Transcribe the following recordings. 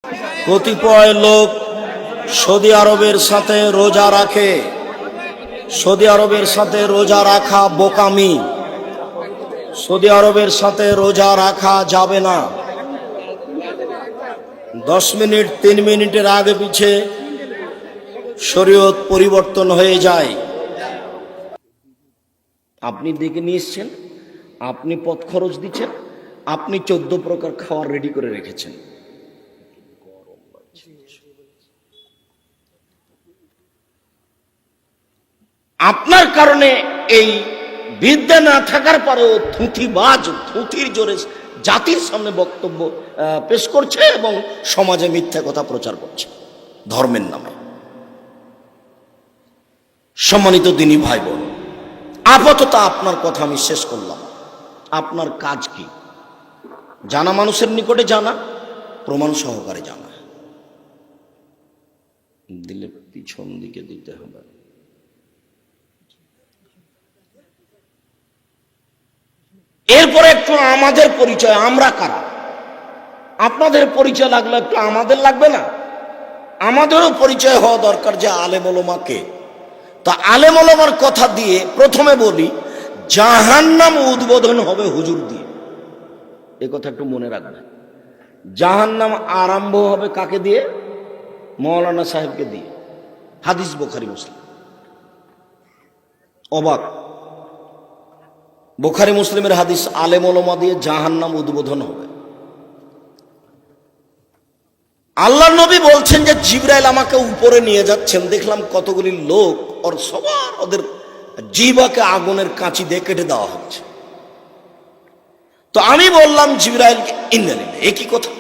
কতিপয় লোক সৌদি আরবের সাথে রোজা রাখে। সৌদি আরবের সাথে রোজা রাখা বোকামি। সৌদি আরবের সাথে রোজা রাখা যাবে না। 10 মিনিট 3 মিনিটের আগে পিছে শরীয়ত পরিবর্তন হয়ে যায়। আপনি দেখে নিয়ে এসছেন, আপনি পথ খরচ দিচ্ছেন, আপনি 14 প্রকার খাবার রেডি করে রেখেছেন। আপনার কারণে এই বিদ্যা না থাকার পরেও থুথিবাজ থুথির জোরে জাতির সামনে বক্তব্য পেশ করছে এবং সমাজে মিথ্যা কথা প্রচার করছে ধর্মের নামে। সম্মানিত দিনী ভাই বোন, আপাতত আপনার কথা আমি শেষ করলাম। আপনার কাজ কি? জানা মানুষের নিকটে জানা, প্রমাণ সহকারে জানা। দিলে পিছন দিকে দিতে হবে। এরপরে একটু আমাদের পরিচয়, আমরা কারা। আপনাদের পরিচয় লাগলে একটু আমাদের লাগবে না? আমাদেরও পরিচয় হওয়া দরকার যে আলেম ওলামা কে। তা আলেম ওলামার কথা দিয়ে প্রথমে বলি, জাহান্নাম উদ্বোধন হবে হুজুর দিয়ে। এ কথা একটু মনে রাখবেন। জাহান্নাম আরম্ভ হবে কাকে দিয়ে? মৌলানা সাহেবকে দিয়ে। হাদিস বুখারী মুসলিম। অবাক! বুখারী মুসলিমের হাদিস, আলেম ওলামা দিয়ে জাহান্নাম উদ্বোধন হবে। আল্লাহর নবী বলছেন যে জিবরাইল আমাকে উপরে নিয়ে যাচ্ছেন, দেখলাম কতগুলি লোক ওর সবার ওদের জিহ্বাকে আগুনের কাঁচি দিয়ে কেটে দেওয়া হচ্ছে। তো আমি বললাম জিবরাইলকে, ইন্নালিল্লাহ, এ কি কথা?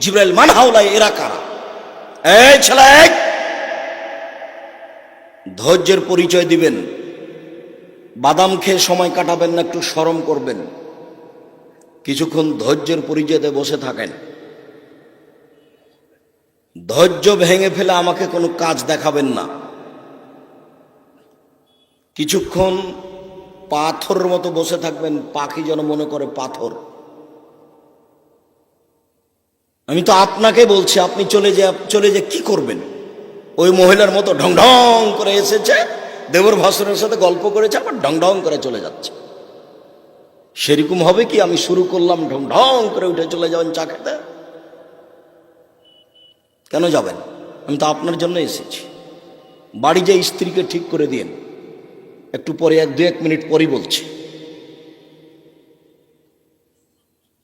জিবরাইল, মান হাউলাই, এরা কারা? এই ছেলে, ধৈর্যের পরিচয় দিবেন। বাদাম খেয়ে সময় কাটাবেন না, একটু শরম করবেন। কিছুক্ষণ ধৈর্যের পরিচয়তে বসে থাকেন। ধৈর্য ভেঙে ফেলে আমাকে কোনো কাজ দেখাবেন না। কিছুক্ষণ পাথরের মতো বসে থাকবেন, পাখি যেন মনে করে পাথর। আমি তো আপনাকে বলছি, আপনি চলে যে কি করবেন? ওই মহিলার মতো ঢং ঢং করে এসেছে, দেবর ভাসুরের সাথে গল্প করেছে, আবার ঢং ঢং করে চলে যাচ্ছে। সেরকম হবে কি? আমি শুরু করলাম, ঢং ঢং করে উঠে চলে যাবেন চা খেতে? কেন যাবেন? আমি তো আপনার জন্য এসেছি। বাড়ি যে স্ত্রীকে ঠিক করে দিন। একটু পরে 1-2 মিনিট পরই বলছি।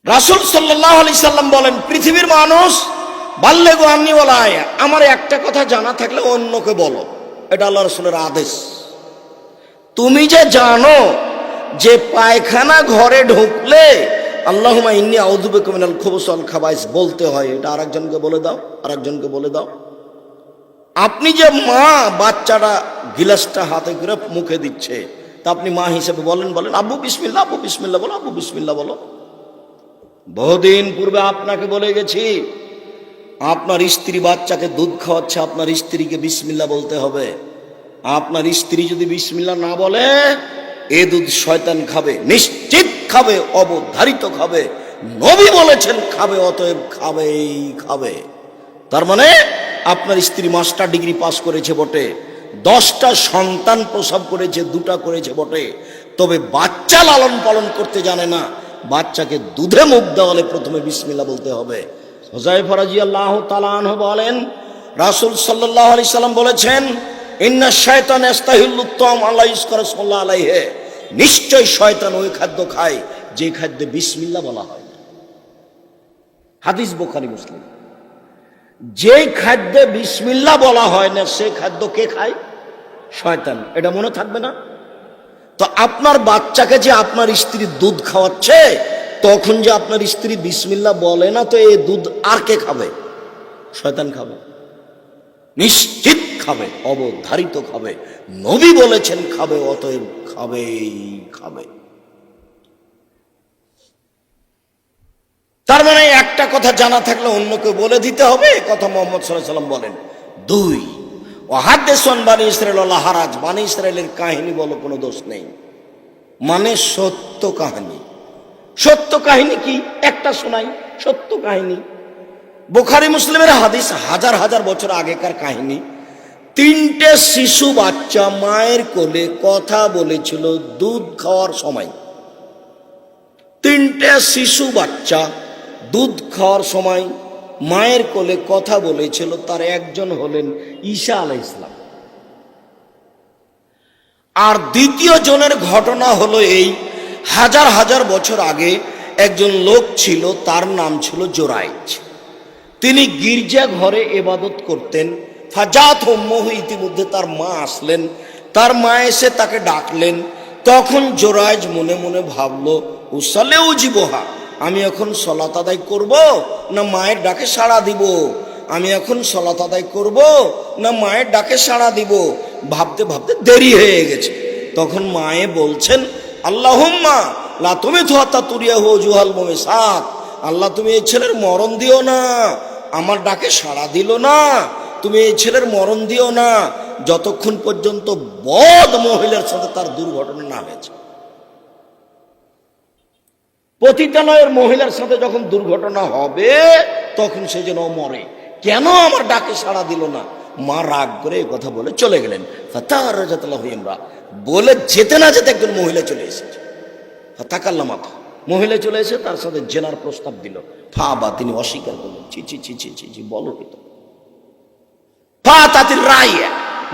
রাসূল সাল্লাল্লাহু আলাইহি সাল্লাম বলেন, পৃথিবীর মানুষ বাল্লেগু আন্নী ওয়ালা আয়া, আমার একটা কথা জানা থাকলে অন্যকে বলো। এটা আল্লাহ রাসূলের আদেশ। তুমি যে জানো যে পায়খানা ঘরে ঢুকলে আল্লাহুম্মা ইন্নী আউযু বিকা মিনাল খুবুসি ওয়াল খাবাইস বলতে হয়, এটা আরেকজনকে বলে দাও, আরেকজনকে বলে দাও। আপনি যে মা, বাচ্চাটা গিলাসটা হাতে করে মুখে দিচ্ছে, তা আপনি মা হিসেবে বলেন আব্বু বিসমিল্লাহ, আব্বু বিসমিল্লাহ বলো, আব্বু বিসমিল্লাহ বলো। বহুদিন পূর্বে আপনাকে বলে গেছি, আপনার স্ত্রী বাচ্চাকে দুধ খাওয়াচ্ছে, আপনার স্ত্রীকে বিসমিল্লাহ বলতে হবে। আপনার স্ত্রী যদি বিসমিল্লাহ না বলে, এ দুধ শয়তান খাবে, নিশ্চিত খাবে, অবধারিত খাবে। নবী বলেছেন খাবে, অতএব খাবেই খাবে। তার মানে আপনার স্ত্রী মাস্টার ডিগ্রি পাস করেছে বটে, 10টা সন্তান প্রসব করেছে, 2টা করেছে বটে, তবে বাচ্চা লালন পালন করতে জানে না। বাচ্চাকে দুধে মুখ দেওয়ালে প্রথমে বিসমিল্লাহ বলতে হবে। হুযায়ফা রাদিয়াল্লাহু তাআলা আনহু বলেন, রাসূল সাল্লাল্লাহু আলাইহি সাল্লাম বলেছেন, ইন্না শায়তান ইস্তাহিল্লু তাম আলা ইযকারা সাল্লাল্লাহু আলাইহি, নিশ্চয় শয়তান ওই খাদ্য খায় যে খাদ্যে বিসমিল্লাহ বলা হয় না। হাদিস বুখারী মুসলিম। যে খাদ্যে বিসমিল্লাহ বলা হয় না, সেই খাদ্য কে খায়? শয়তান। এটা মনে থাকবে না? তো আপনার বাচ্চাকে যে আপনার স্ত্রী দুধ খাওয়াচ্ছে, তখন যে আপনার স্ত্রী বিসমিল্লাহ বলে না, তো এই দুধ আর কে খাবে? শয়তান খাবে, নিশ্চিত খাবে, অবধারিত খাবে। নবী বলেছেন খাবে, অতএব খাবেই খাবে। তার মানে একটা কথা জানা থাকলে অন্যকে বলে দিতে হবে, কথা মুহাম্মদ সাল্লাল্লাহু আলাইহি সাল্লাম বলেন। 2, ওয়াহাদ্দিসুন বানি ইসরাঈল ওয়ালা হারাজ, বানি ইসরাঈলের কাহিনী বলো, কোনো দোষ নেই। মানে সত্য কাহিনী। সত্য কাহিনী কি? একটা শোনাই, সত্য কাহিনী। বুখারী মুসলিমের হাদিস, হাজার হাজার বছর আগেকার কাহিনী। 3টে শিশু বাচ্চা মায়ের কোলে কথা বলেছিল দুধ খাওয়ার সময়। 3টে শিশু বাচ্চা দুধ খাওয়ার সময় মায়ের কোলে কথা বলেছিল। তার একজন হলেন ঈসা আলাইহিস সালাম। আর দ্বিতীয় জনের ঘটনা হলো এই, হাজার হাজার বছর আগে একজন লোক ছিল, তার নাম ছিল জোরাইজ। তিনি গির্জা ঘরে ইবাদত করতেন। ফাজাত উম্মুহু, ইতিমধ্যে তার মা আসলেন। তার মা এসে তাকে ডাকলেন। তখন জোরাইজ মনে মনে ভাবলো, উসালে উজিবহা, আমি এখন সালাত আদায় করব না মায়ের ডাকে সাড়া দিব? আমি এখন সালাত আদায় করব না মায়ের ডাকে সাড়া দিব? ভাবতে ভাবতে দেরি হয়ে গেছে। তখন মায়ে বলছেন, আল্লাহুম্মা লা তুমিতু হাত্তা তুরিয়াহু ওজুহাল মুমিসাত, আল্লাহ তুমি এই ছেলের মরণ দিও না। আমার ডাকে সাড়া দিল না, তুমি এই ছেলের মরণ দিও না যতক্ষণ পর্যন্ত বদ মহিলার সাথে তার দুর্ঘটনা না হয়েছে। পতিতালয়ের মহিলার সাথে যখন দুর্ঘটনা হবে তখন সে যেন মরে। কেন আমার ডাকে সাড়া দিল না? মা রাগ করে এই কথা বলে চলে গেলেন। বলে যেতে না যেতে একজন মহিলা চলে এসেছে। মহিলা চলে এসে তার সাথে জেনার প্রস্তাব দিল। বা তিনি অস্বীকার করলেন, ছি ছি ছি ছি ছি ছি, বলো কি তো।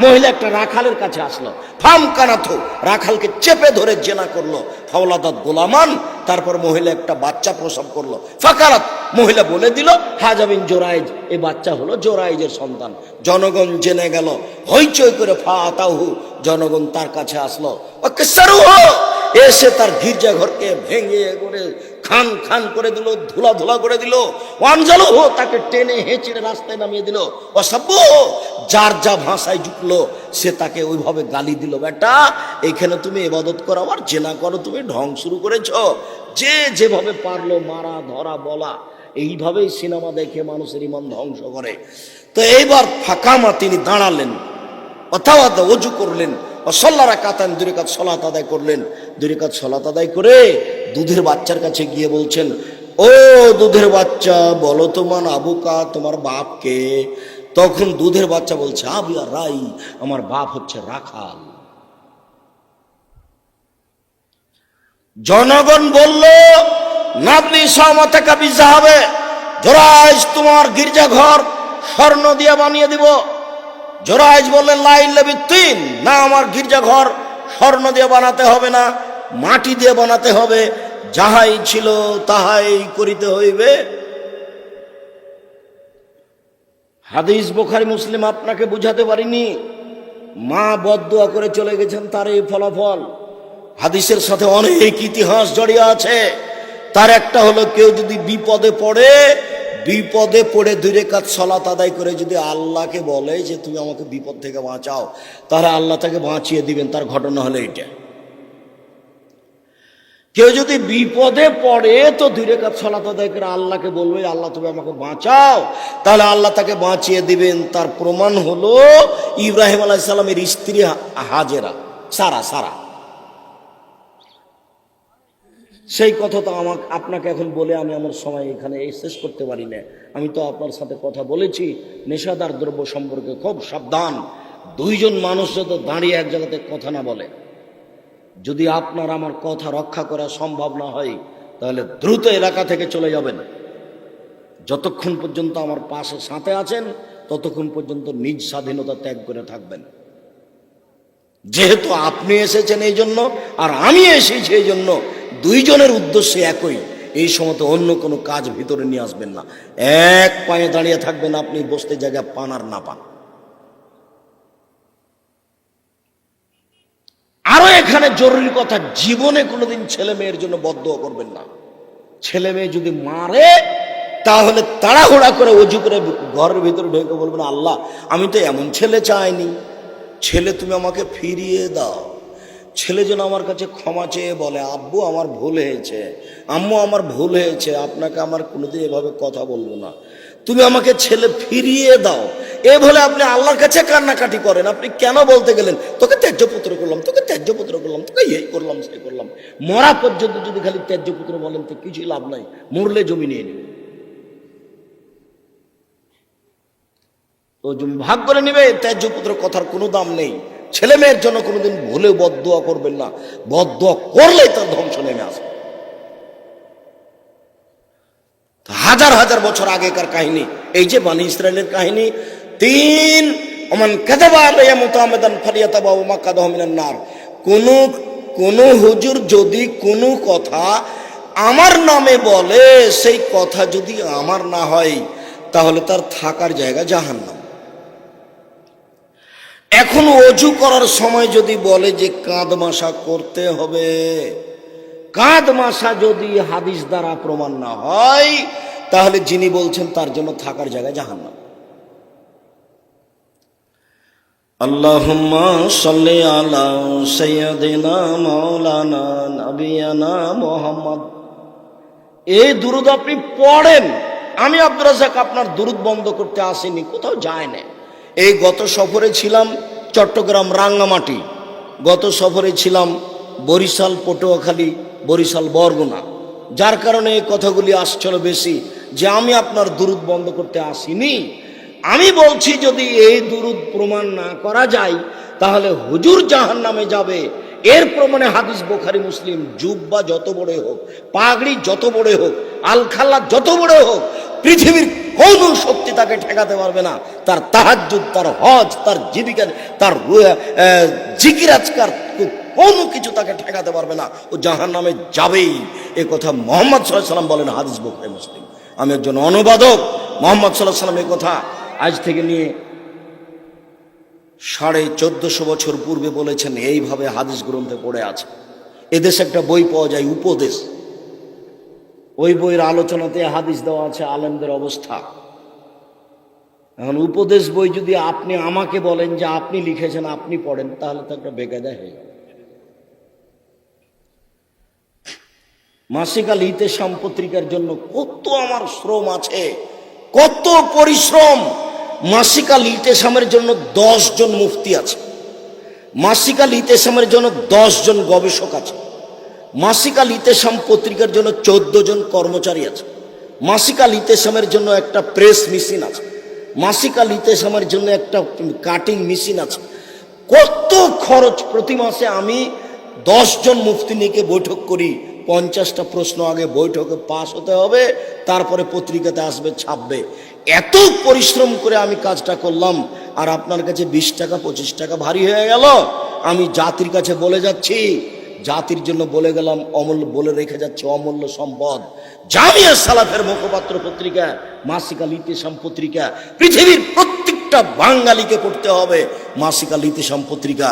মহিলা একটা রাখালের কাছে আসলো। ফাম কানাথো, রাখালকে চেপে ধরে জেনা করলো। ফাওলাদাত গোলামান, তারপর মহিলা একটা বাচ্চা প্রসব করলো। ফাকারাত, মহিলা বলে দিল, হাজাবিন জোরাইজ, এই বাচ্চা হলো জোরাইজের সন্তান। জনগণ জেনে গেল, হইচই করে ফাতাহু, জনগণ তার কাছে আসলো। এসে তার গির্জা ঘরকে ভেঙে করে খান খান করে দিল, ধুলা ধুলা করে দিল। ওয়ানজালু, তাকে টেনে হেঁচড়ে রাস্তায় নামিয়ে দিল। অসভ্য, যার যা ভাষায় জুটলো সে তাকে ওইভাবে গালি দিল। বেটা, এখানে তুমি ইবাদত করো আর জেনা করো, তুমি ঢং শুরু করেছ। যে যেভাবে পারলো মারা ধরা বলা, এইভাবেই সিনেমা দেখে মানুষের ইমান ধ্বংস করে। তো এইবার ফাঁকামা, তিনি দাঁড়ালেন, অথবা ওযু করলেন, অসল্লারা কাতান, 2 রাকাত সালাত আদায় করলেন। 2 রাকাত সালাত আদায় করে দুধের বাচ্চার কাছে গিয়ে বলছেন, ও দুধের বাচ্চা, বলো তোমার আবুকা, তোমার বাপকে? তখন দুধের বাচ্চা বলছে, আবিয়া রাই, আমার বাপ হচ্ছে রাখাল। জনগণ বলল, নাবনি সামাতাকা বিজাহাবে, জোরাইজ তোমার গির্জা ঘর স্বর্ণ দিয়ে বানিয়ে দিব। জোরাইজ বললেন, লা ইল্লা বিত্তিন, না, আমার গির্জা ঘর স্বর্ণ দিয়ে বানাতে হবে না, মাটি দিয়ে বানাতে হবে। যাহাই ছিল তাহাই করিতে হইবে। হাদিস বুখারী মুসলিম আপনাকে বুঝাতে পারিনি। মা বদদুয়া করে চলে গেছেন, তার এই ফলাফল। হাদিসের সাথে অনেক ইতিহাস জড়িয়ে আছে। তার একটা হলো, কেউ যদি বিপদে পড়ে 2 রাকাত সালাত আদায় করে যদি আল্লাহকে বলে যে তুমি আমাকে বিপদ থেকে বাঁচাও, তাহলে আল্লাহ তাকে বাঁচিয়ে দিবেন। তার ঘটনা হলো এইটা। কেউ যদি বিপদে পড়ে তো 2 রাকাত সালাত আদায় করে আল্লাহকে বলবে, আল্লাহ তুমি আমাকে বাঁচাও, তাহলে আল্লাহ তাকে বাঁচিয়ে দিবেন। তার প্রমাণ হলো ইব্রাহিম আলাইহিস সালামের স্ত্রী হাজেরা, সারা। সেই কথা তো আপনাকে এখন বলে আমি আমার সময় এখানে শেষ করতে পারি না। আমি তো আপনার সাথে কথা বলেছি নেশাদার দ্রব্য সম্পর্কে, খুব সাবধান। 2 জন মানুষ যদি দাঁড়িয়ে এক জায়গাতে কথা না বলে, যদি আপনার আমার কথা রক্ষা করা সম্ভব না হয়, তাহলে দ্রুত এলাকা থেকে চলে যাবেন। যতক্ষণ পর্যন্ত আমার পাশে সাথে আছেন ততক্ষণ পর্যন্ত নিজ স্বাধীনতা ত্যাগ করে থাকবেন। যেহেতু আপনি এসেছেন এই জন্য, আর আমি এসেছি এই জন্য, 2 জনের উদ্দেশ্য একই। এই সময় অন্য কোনো কাজ ভিতরে নিয়ে আসবেন না। এক পায়ে দাঁড়িয়ে থাকবেন, আপনি বসতে জায়গা পান আর না পান। আরো এখানে জরুরি কথা, জীবনে কোনোদিন ছেলে মেয়ের জন্য বদদুয়া করবেন না। ছেলে মেয়ে যদি মারে, তাহলে তাড়াহুড়া করে ওযু করে ঘরের ভিতরে ঢুকে বলবেন, আল্লাহ আমি তো এমন ছেলে চাইনি, ছেলে তুমি আমাকে ফিরিয়ে দাও। ছেলে যেন আমার কাছে ক্ষমা চেয়ে বলে, আব্বু আমার ভুল হয়েছে, আম্মু আমার ভুল হয়েছে, আপনাকে আমার কোনোদিন এভাবে কথা বলবো না, তুমি আমাকে ছেলে ফিরিয়ে দাও। এ বলে আপনি আল্লাহর কাছে কান্নাকাটি করেন। আপনি কেন বলতে গেলেন, তোকে ত্যায্য পুত্র করলাম, তোকে ত্যায্য পুত্র করলাম, তোকে এই করলাম সেই করলাম। মরা পর্যন্ত যদি খালি ত্যায্য পুত্র বলেন তো কিছুই লাভ নাই, মরলে জমি নিয়ে নিন। ও ভাগ করে নেবে। ত্যায্য পুত্র কথার কোনো দাম নেই। ছেলে মেয়ের জন্য কোনোদিন ভুলেও বদদুয়া করবেন না, বদদুয়া করলেই তার ধ্বংস নেমে আসবে। হাজার হাজার বছর আগেকার কাহিনী, এই যে বনী ইসরায়েলের কাহিনী। তিন ওমান কাযাবা আলাইয়া মুতাআম্মিদান ফালিয়াতাবাউ মাকআদাহু মিনান নার। কোন হুজুর যদি কোনো কথা আমার নামে বলে, সেই কথা যদি আমার না হয়, তাহলে তার থাকার জায়গা জাহান্নাম। এখন ওযু করার সময় যদি বলে যে কাঁধ মাসা করতে হবে, কাঁধ মাসা যদি হাদিস দ্বারা প্রমাণ না হয়, তাহলে যিনি বলছেন তার জন্য থাকার জায়গা জাহান্নাম। আল্লাহুম্মা সাল্লি আলা সাইয়্যিদিনা মাওলানা নবিয়ানা মুহাম্মদ। এই দুরূদ আপনি পড়েন। আমি আব্দুর রাজ্জাক আপনার দুরূদ বন্ধ করতে আসিনি, কোথাও যায় না। এই গত সফরে ছিলাম চট্টগ্রাম রাঙ্গামাটি, গত সফরে ছিলাম বরিশাল পটুয়াখালী, বরিশাল বরগুনা, যার কারণে এই কথাগুলি আসছিল বেশি, যে আমি আপনার দুরূদ বন্ধ করতে আসিনি। আমি বলছি যদি এই দুরূদ প্রমাণ না করা যায়, তাহলে হুজুর জাহান্নামে যাবে। এর প্রমাণে হাদিস বুখারী মুসলিম। জুব্বা যত বড় হোক, পাগড়ি যত বড় হোক, আলখাল্লা যত বড় হোক, পৃথিবীর কোন শক্তি তাকে ঠেকাতে পারবে না। তার তাহাজ্জুদ, তার হজ, তার জীবিকা, তার জিকির আজকার, কোনো কিছু তাকে ঠেকাতে পারবে না। ও জাহান্নামে যাবেই। এ কথা মুহাম্মদ সাল্লাল্লাহু আলাইহি ওয়াসাল্লাম বলেন, হাদিস বুখারী মুসলিম। আমি একজন অনুবাদক। মুহাম্মদ সাল্লাল্লাহু আলাইহি ওয়াসাল্লাম এই কথা আজ থেকে নিয়ে 1450 বছর পূর্বে বলেছেন। এইভাবে হাদিস গ্রন্থে পড়ে আছে। এদেশে একটা বই পাওয়া যায়, উপদেশ। ওই বইয়ের আলোচনাতে হাদিস দেওয়া আছে আলেমদের অবস্থা। এখন উপদেশ বই যদি আপনি আমাকে বলেন যে আপনি লিখেছেন, আপনি পড়েন, তাহলে তো একটা বেকায়দা হয়ে যাবে। মাসিক আল ইতেশাম পত্রিকার জন্য কত আমার শ্রম আছে, কত পরিশ্রম। মাসিক আল ইতেশামের জন্য 10 জন মুফতি আছে। মাসিক আল ইতেশামের জন্য 10 জন গবেষক আছে। মাসিক আল ইতেশাম পত্রিকার জন্য 14 জন কর্মচারী আছে। মাসিক আল ইতেশামের জন্য একটা প্রেস মেশিন আছে। মাসিক আল ইতেশামের জন্য একটা কাটিং মেশিন আছে। কত খরচ প্রতি মাসে। আমি 10 জন মুফতি নিয়ে বৈঠক করি। 50টা প্রশ্ন আগে বৈঠকে পাস হতে হবে, তারপরে পত্রিকাতে আসবে, ছাপবে। এত পরিশ্রম করে আমি কাজটা করলাম, আর আপনার কাছে 20 টাকা 25 টাকা ভারী হয়ে গেল। আমি জাতির কাছে বলে যাচ্ছি, জাতির জন্য বলে গেলাম, অমূল্য বলে রেখে যাচ্ছে অমূল্য সম্পদ। জামিয়া সালাফের মুখপাত্র পত্রিকা মাসিক আল ইতেশাম পত্রিকা। পৃথিবীর প্রত্যেকটা বাঙালিকে পড়তে হবে মাসিক আল ইতেশাম পত্রিকা,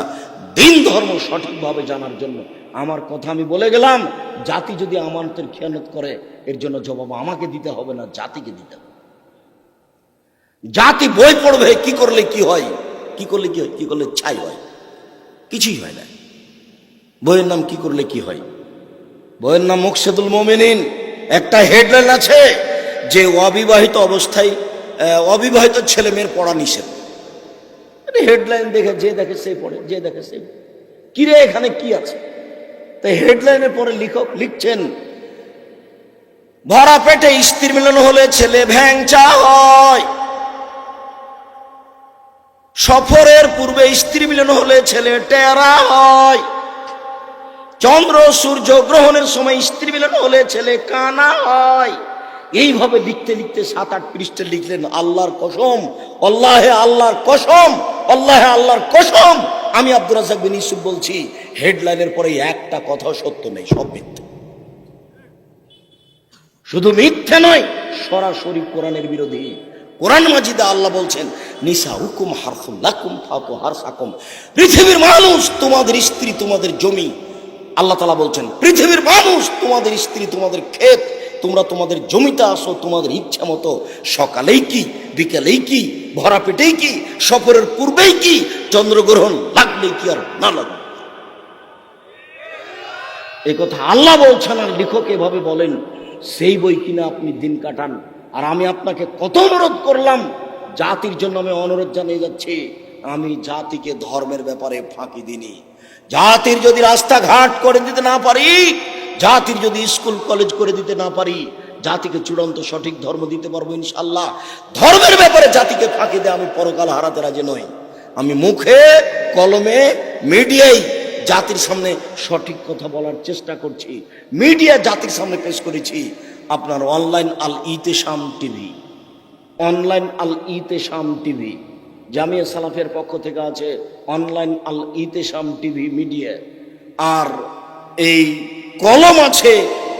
দিন ধর্ম সঠিকভাবে জানার জন্য। আমার কথা আমি বলে গেলাম। জাতি যদি আমানতের খেয়ানত করে, এর জন্য জবাব আমাকে দিতে হবে না, জাতিকে দিতে হবে। জাতি বই পড়বে কি করলে কি হয়, কি করলে কি হয়, কি করলে ছাই হয়, কিছুই হয় না। বইয়ের নাম কি করলে কি হয়, বইয়ের নাম মুকশেদুল মুমিনিন। একটা হেডলাইন আছে যে অবিবাহিত অবস্থায় অবিবাহিত ছেলে মেয়ের পড়া নিষেধ। হেডলাইন দেখে যে দেখে সে পড়ে, যে দেখে সে। কিরে এখানে কি আছে? তাই হেডলাইনের পরে লিখক লিখছেন, ভরা পেটে স্ত্রী মিলন হলে ছেলে ভ্যাংচা হয়, সফরের পূর্বে স্ত্রী মিলন হলে ছেলে টেরা হয়, চন্দ্র সূর্য গ্রহণের সময় স্ত্রী মিলন হলে ছেলে কানা হয়। এইভাবে লিখতে লিখতে 7-8 পৃষ্ঠা লিখলেন। আল্লাহর কসম, আল্লাহে আল্লাহর কসম, আল্লাহে আল্লাহর কসম, আমি আব্দুর রাজ্জাক বিন ইউসুফ বলছি, হেডলাইনের পরে একটা কথা সত্য নেই, সব মিথ্যা। শুধু মিথ্যা নয়, সরাসরি কোরআনের বিরোধী। কোরআন মাজিদে আল্লাহ বলছেন, নিসাউকুম হারসুল লাকুম ফাতু হারসাকুম। পৃথিবীর মানুষ তোমাদের স্ত্রী, তোমাদের জমি। আল্লাহ তাআলা বলছেন, পৃথিবীর মানুষ তোমাদের স্ত্রী, তোমাদের ক্ষেত। তোমরা তোমাদের জমিতে আসো তোমাদের ইচ্ছা মতো, সকালেই কি, বিকালেই কি, ভরা পেটেই কি, সফরের পূর্বেই কি, চন্দ্রগ্রহণ লাগলেই কি আর না লাগবে। এই কথা আল্লাহ বলছেন, আর লেখক এভাবে বলেন। সেই বই কিনা আপনি দিন কাটান। আর আমি আপনাকে কত অনুরোধ করলাম, জাতির জন্য আমি অনুরোধ জানিয়ে যাচ্ছি, আমি জাতিকে ধর্মের ব্যাপারে ফাঁকি দিইনি। জাতির যদি রাস্তাঘাট করে দিতে না পারি, জাতির যদি স্কুল কলেজ করে দিতে না পারি, জাতিকে চূড়ান্ত সঠিক ধর্ম দিতে পারবো ইনশাআল্লাহ। ধর্মের ব্যাপারে জাতিকে ফাঁকি দিয়ে আমি পরকাল হারাতে রাজি নই। আমি মুখে কলমে মিডিয়ায় জাতির সামনে সঠিক কথা বলার চেষ্টা করছি, মিডিয়া জাতির সামনে পেশ করেছি। আপনার অনলাইন আল ইতেশাম টিভি, অনলাইন আল ইতেশাম টিভি, জামিয়া সালাফের পক্ষ থেকে আছে অনলাইন আল ইতেশাম টিভি মিডিয়া। আর এই কলম আছে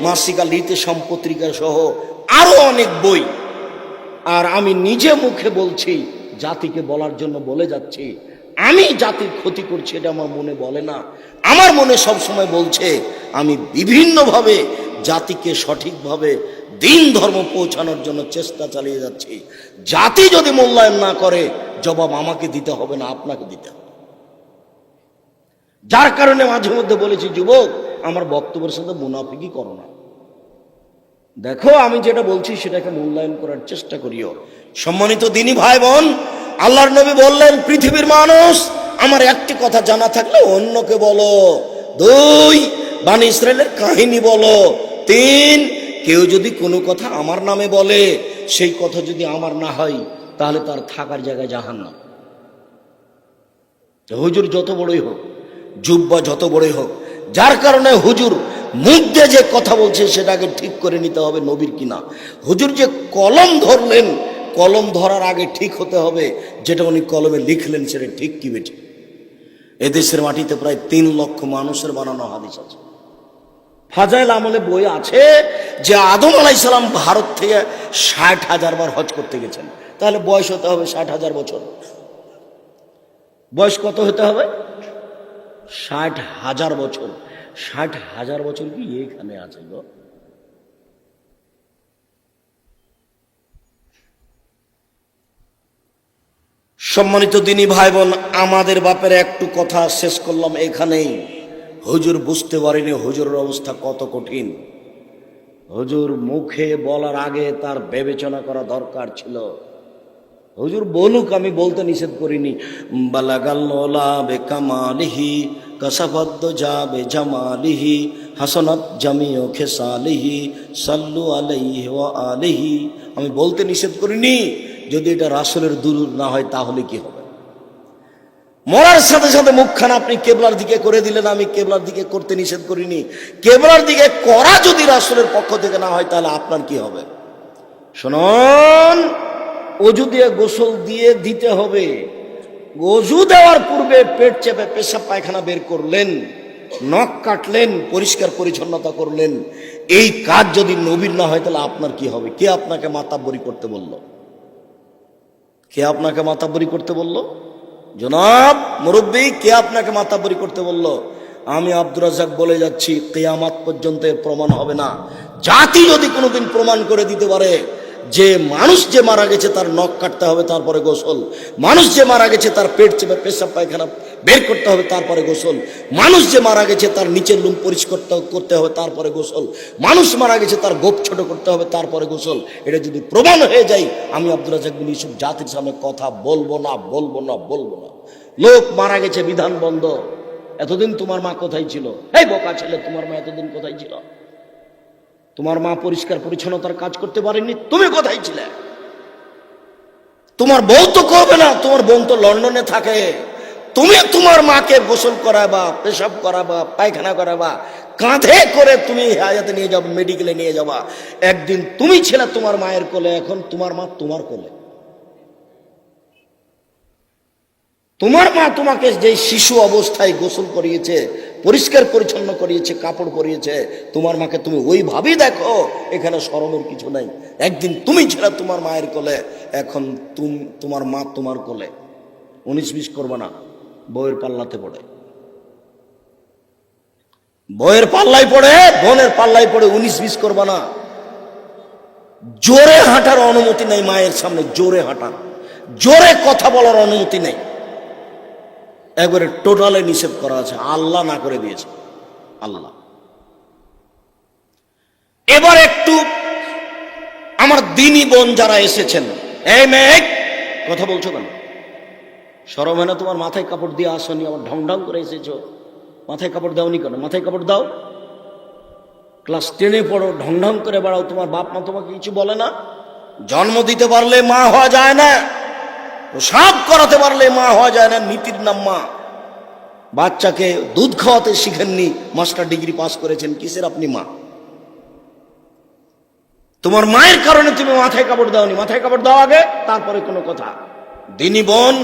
মাসিক আল ইতেশাম পত্রিকা সহ আরো অনেক বই। আর আমি নিজে মুখে বলছি, জাতিকে বলার জন্য বলে যাচ্ছি, আমি জাতির ক্ষতি করছি এটা আমার মনে বলে না, আমার মনে সব সময় বলছে আমি বিভিন্নভাবে জাতিকে সঠিকভাবে দিন ধর্ম পৌঁছানোর জন্য চেষ্টা চালিয়ে যাচ্ছি। জাতি যদি মূল্যায়ন না করে জবাব আমাকে দিতে হবে না, আপনাকে দিতে হবে। যার কারণে মাঝে মধ্যে বলেছি, যুবক আমার বক্তব্যের সাথে মুনাফিকি করো না, দেখো আমি যেটা বলছি সেটাকে মূল্যায়ন করার চেষ্টা করিও। সম্মানিত দিনী ভাই বোন, আল্লাহর নবী বললেন, পৃথিবীর মানুষ আমার একটি কথা জানা থাকলে অন্যকে বলো। 2, বনী ইসরাইলের কাহিনী বলো। 3, কেউ যদি কোনো কথা আমার নামে বলে, সেই কথা যদি আমার না হয় তাহলে তার থাকার জায়গায় জাহান্নাম। হুজুর যত বড়ই হোক, জুব্বা যত বড়ই হোক, যার কারণে হুজুর মুখ দিয়ে যে কথা বলছে সেটাকে ঠিক করে নিতে হবে নবীর কিনা। হুজুর যে কলম ধরলেন, কলম ধরার আগে ঠিক হতে হবে যেটা উনি কলমে লিখলেন সেটা ঠিক কি বেঠিক। এদেশের মাটিতে প্রায় 3 লক্ষ মানুষের বানানো হাদিস আছে। ফাজাইল আমলে বই আছে যে আদম আলাইহিস সালাম ভারত থেকে 60,000 বার হজ করতে গেছেন। তাহলে বয়স হতে হবে 60,000 বছর। বয়স কত হতে হবে? 60,000 বছর। 60,000 বছর কি এখানে আছে গো? সম্মানিত দিনী ভাই বোন, আমাদের বাপের একটু কথা শেষ করলাম এখানেই। হুজুর বুঝতে পারিনি হুজুরের অবস্থা কত কঠিন। হুজুর মুখে বলার আগে তার বিবেচনা করা দরকার ছিল। হুজুর বলুক, আমি বলতে নিষেধ করিনি। বালাগাল্লা বেকামালিহি কাসাফাদ যাবে জামালিহি হাসানাত জামিও খেসালিহি সাল্লু আলাইহি ওয়া আলিহি। আমি বলতে নিষেধ করিনি। যদি এটা রাসূলের দুরূদ না হয় তাহলে কি হবে? মরার সাথে সাথে মুখখানা আপনি কেবলার দিকে করে দিলেন, আমি কেবলার দিকে করতে নিষেধ করিনি। কেবলার দিকে করা যদি রাসূলের পক্ষ থেকে না হয় তাহলে আপনার কি হবে? শুনুন, অজু দিয়ে গোসল দিয়ে দিতে হবে। অজু দেওয়ার পূর্বে পেট চেপে পেশাব পায়খানা বের করলেন, নখ কাটলেন, পরিষ্কার পরিচ্ছন্নতা করলেন। এই কাজ যদি নবীর না হয় তাহলে আপনার কি হবে? কে আপনাকে মাতাব্বরি করতে বলল? কে আপনাকে মাতাব্বরি করতে বলল? জনাব মুরব্বী, কে আপনাকে মাতাব্বরি করতে বলল? আমি আব্দুর রাজ্জাক বলে যাচ্ছি, কিয়ামত পর্যন্ত এর প্রমাণ হবে না। জাতি যদি কোনোদিন প্রমাণ করে দিতে পারে যে মানুষ যে মারা গেছে তার নখ কাটতে হবে তারপরে গোসল, মানুষ যে মারা গেছে তার পেট চেপে পেশাব পায়খানা বের করতে হবে তারপরে গোসল, মানুষ যে মারা গেছে তার নিচের লুম পরিষ্কার করতে হবে তারপরে গোসল, মানুষ মারা গেছে তার গোপ ছোট করতে হবে তারপরে গোসল, এটা যদি প্রমাণ হয়ে যায়, আমি আব্দুর রাজ্জাক বিন ইউসুফ জাতির সামনে কথা বলবো না, বলবো না, বলবো না। লোক মারা গেছে বিধান বন্ধ। এতদিন তোমার মা কোথায় ছিল? এই বোকা ছেলে, তোমার মা এতদিন কোথায় ছিল? তোমার মা পরিষ্কার পরিচ্ছন্নতার কাজ করতে পারেনি, তুমি কোথায় ছিলে? তোমার বউ তো করবে না, তোমার বোন তো লন্ডনে থাকে। তুমি তোমার মাকে গোসল করাবা, পেশাব করাবা, পায়খানা করাবা, কাঁধে করে তুমি হায়াতে নিয়ে যাবে, মেডিকেলে নিয়ে যাবা। একদিন তুমি ছিলে তোমার মায়ের কোলে, এখন তোমার মা তোমার কোলে। তোমার মা তোমাকে যে শিশু অবস্থায় গোসল করিয়েছে, পরিষ্কার পরিচ্ছন্ন করিয়েছে, কাপড় পরিয়েছে, তোমার মাকে তুমি ওইভাবেই দেখো, এখানে শরমের কিছু নাই। একদিন তুমি ছিলে তোমার মায়ের কোলে, এখন তোমার মা তোমার কোলে। 19-20 করবে না, বউয়ের পাল্লাতে পড়ে, বউয়ের পাল্লাই পড়ে, বোনের পাল্লাই পড়ে, 19-20 করবে না। জোরে হাঁটার অনুমতি নেই মায়ের সামনে, জোরে হাঁটার, জোরে কথা বলার অনুমতি নেই, একবারে টোটালে নিষেধ করা আছে, আল্লাহ না করে দিয়েছে, আল্লাহ। এবার একটু আমার দিনী বোন যারা এসেছেন, এই মেয়ে কথা বলছো কেন? শরম হয় না তোমার? মাথায় কাপড় দিয়ে আসনি, আমার ঢং ঢং করে এসেছো, মাথায় কাপড় দাওনি কেন? মাথায় কাপড় দাও। ক্লাস 10-এ পড়ো, ঢং ঢং করে বেড়াও, তোমার বাপ মা তোমাকে কিছু বলে না? জন্ম দিতে পারলে মা হওয়া যায় না, প্রসাব করাতে পারলে মা হওয়া যায় না, নীতির নাম মা। বাচ্চাকে দুধ খাওয়াতে শিখেননি, মাস্টার ডিগ্রি পাস করেছেন, কিসের আপনি মা? তোমার মায়ের কারণে তুমি মাথায় কাপড় দাওনি, মাথায় কাপড় দাও আগে, তারপরে কোনো কথা। দিনী বোন,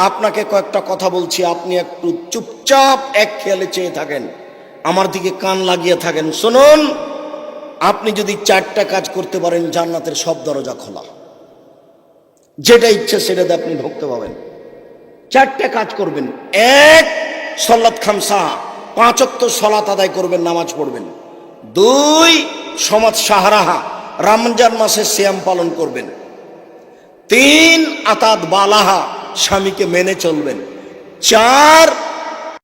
আপনাকে কয়েকটা কথা বলছি, আপনি একটু চুপচাপ এক খেয়ালে চেয়ে থাকেন, আমার দিকে কান লাগিয়ে থাকেন, শুনুন। আপনি যদি 4টা কাজ করতে পারেন, জান্নাতের সব দরজা খোলা, যেটা ইচ্ছে সেটাতে আপনি ঢুকতে পাবেন। 4টা কাজ করবেন। 1, সলাত খামসা, 5 ওয়াক্ত সলাত আদায় করবেন, নামাজ পড়বেন। 2, সমাজ সাহারাহা, রমজান মাসে সিয়াম পালন করবেন। 3, আতাত বালাহা, স্বামীকে মেনে চলবেন। 4,